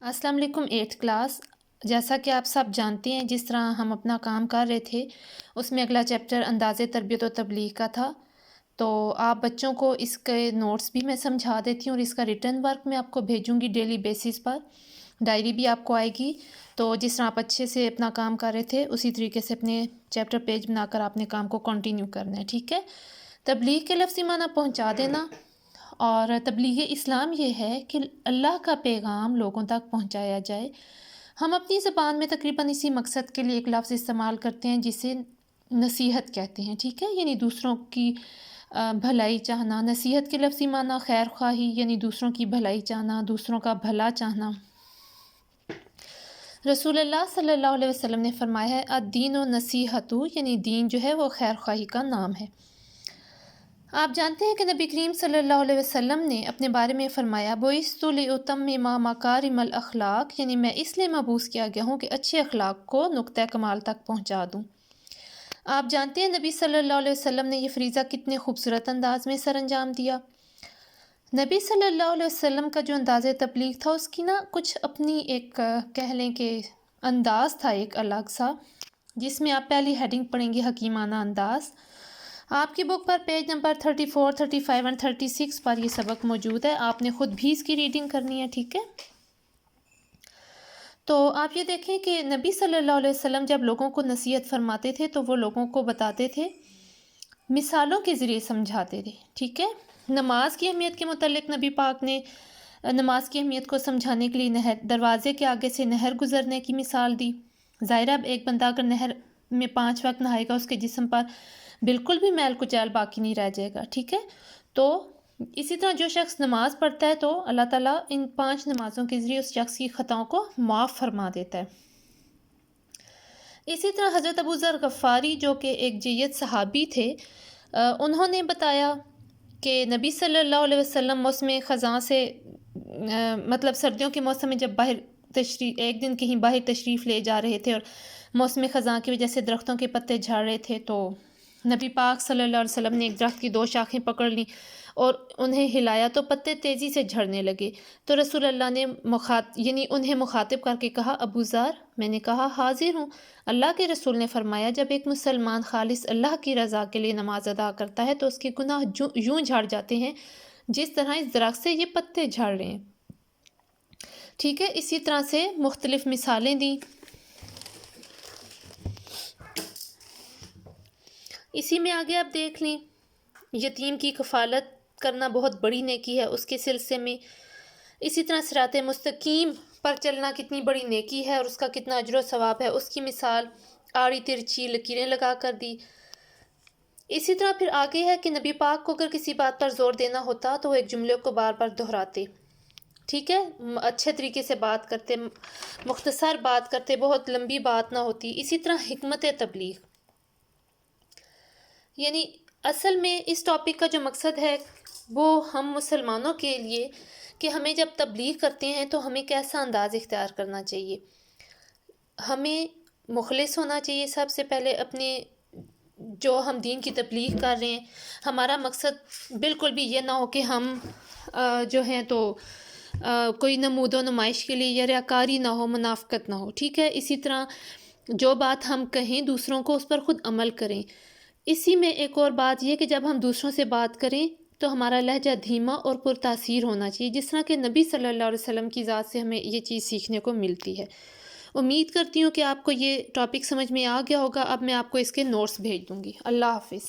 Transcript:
السلام علیکم 8th class. جیسا کہ آپ سب جانتے ہیں، جس طرح ہم اپنا کام کر رہے تھے اس میں اگلا چیپٹر انداز تربیت و تبلیغ کا تھا، تو آپ بچوں کو اس کے نوٹس بھی میں سمجھا دیتی ہوں اور اس کا ریٹن ورک میں آپ کو بھیجوں گی ڈیلی بیسس پر، ڈائری بھی آپ کو آئے گی۔ تو جس طرح آپ اچھے سے اپنا کام کر رہے تھے اسی طریقے سے اپنے چیپٹر پیج بنا کر اپنے کام کو کنٹینیو کرنا ہے، ٹھیک ہے۔ تبلیغ کے لفظی معنی پہنچا دینا، اور تبلیغ اسلام یہ ہے کہ اللہ کا پیغام لوگوں تک پہنچایا جائے۔ ہم اپنی زبان میں تقریباً اسی مقصد کے لیے ایک لفظ استعمال کرتے ہیں جسے نصیحت کہتے ہیں، ٹھیک ہے، یعنی دوسروں کی بھلائی چاہنا۔ نصیحت کے لفظی معنی خیر خواہی، یعنی دوسروں کی بھلائی چاہنا، دوسروں کا بھلا چاہنا۔ رسول اللہ صلی اللہ علیہ وسلم نے فرمایا ہے الدین و نصیحت، یعنی دین جو ہے وہ خیر خواہی کا نام ہے۔ آپ جانتے ہیں کہ نبی کریم صلی اللہ علیہ وسلم نے اپنے بارے میں فرمایا بُعِثْتُ لِأُتَمِّمَ مَكَارِمَ الْأَخْلَاقِ، یعنی میں اس لیے مبعوث کیا گیا ہوں کہ اچھے اخلاق کو نقطہ کمال تک پہنچا دوں۔ آپ جانتے ہیں نبی صلی اللہ علیہ وسلم نے یہ فریضہ کتنے خوبصورت انداز میں سر انجام دیا۔ نبی صلی اللہ علیہ وسلم کا جو انداز تبلیغ تھا اس کی کچھ اپنی ایک کہہ لیں کہ انداز تھا ایک الگ سا، جس میں آپ پہلی ہیڈنگ پڑھیں گے حکیمانہ انداز۔ آپ کی بک پر پیج نمبر 34، 35 اور 36 پر یہ سبق موجود ہے، آپ نے خود بھی اس کی ریڈنگ کرنی ہے، ٹھیک ہے۔ تو آپ یہ دیکھیں کہ نبی صلی اللہ علیہ وسلم جب لوگوں کو نصیحت فرماتے تھے تو وہ لوگوں کو بتاتے تھے، مثالوں کے ذریعے سمجھاتے تھے، ٹھیک ہے۔ نماز کی اہمیت کے متعلق نبی پاک نے نماز کی اہمیت کو سمجھانے کے لیے دروازے کے آگے سے نہر گزرنے کی مثال دی۔ ظاہر اب ایک بندہ اگر نہر میں 5 وقت نہائے گا اس کے جسم پر بالکل بھی میل کچیل باقی نہیں رہ جائے گا، ٹھیک ہے۔ تو اسی طرح جو شخص نماز پڑھتا ہے تو اللہ تعالیٰ ان 5 نمازوں کے ذریعے اس شخص کی خطاؤں کو معاف فرما دیتا ہے۔ اسی طرح حضرت ابو ذر غفاری جو کہ ایک جید صحابی تھے، انہوں نے بتایا کہ نبی صلی اللہ علیہ وسلم موسم خزاں سے مطلب سردیوں کے موسم میں جب ایک دن کہیں باہر تشریف لے جا رہے تھے اور موسم خزاں کی وجہ سے درختوں کے پتے جھڑ رہے تھے، تو نبی پاک صلی اللہ علیہ وسلم نے ایک درخت کی 2 شاخیں پکڑ لیں اور انہیں ہلایا تو پتے تیزی سے جھڑنے لگے۔ تو رسول اللہ نے انہیں مخاطب کر کے کہا ابو ذر، میں نے کہا حاضر ہوں۔ اللہ کے رسول نے فرمایا جب ایک مسلمان خالص اللہ کی رضا کے لیے نماز ادا کرتا ہے تو اس کے گناہ یوں جھڑ جاتے ہیں جس طرح اس درخت سے یہ پتے جھڑ رہے ہیں، ٹھیک ہے۔ اسی طرح سے مختلف مثالیں دیں۔ اسی میں آگے آپ دیکھ لیں، یتیم کی کفالت کرنا بہت بڑی نیکی ہے، اس کے سلسلے میں اسی طرح صراط مستقیم پر چلنا کتنی بڑی نیکی ہے اور اس کا کتنا اجر و ثواب ہے، اس کی مثال آڑی ترچھی لکیریں لگا کر دی۔ اسی طرح پھر آگے ہے کہ نبی پاک کو اگر کسی بات پر زور دینا ہوتا تو وہ ایک جملے کو بار بار دہراتے، ٹھیک ہے، اچھے طریقے سے بات کرتے، مختصر بات کرتے، بہت لمبی بات نہ ہوتی۔ اسی طرح حکمت تبلیغ، یعنی اصل میں اس ٹاپک کا جو مقصد ہے وہ ہم مسلمانوں کے لیے کہ ہمیں جب تبلیغ کرتے ہیں تو ہمیں کیسا انداز اختیار کرنا چاہیے۔ ہمیں مخلص ہونا چاہیے سب سے پہلے، اپنے جو ہم دین کی تبلیغ کر رہے ہیں ہمارا مقصد بالکل بھی یہ نہ ہو کہ ہم جو ہیں تو کوئی نمود و نمائش کے لیے یا ریاکاری نہ ہو، منافقت نہ ہو، ٹھیک ہے۔ اسی طرح جو بات ہم کہیں دوسروں کو اس پر خود عمل کریں۔ اسی میں ایک اور بات یہ کہ جب ہم دوسروں سے بات کریں تو ہمارا لہجہ دھیما اور پرتاثیر ہونا چاہیے، جس طرح کہ نبی صلی اللہ علیہ وسلم کی ذات سے ہمیں یہ چیز سیکھنے کو ملتی ہے۔ امید کرتی ہوں کہ آپ کو یہ ٹاپک سمجھ میں آ گیا ہوگا۔ اب میں آپ کو اس کے نوٹس بھیج دوں گی۔ اللہ حافظ۔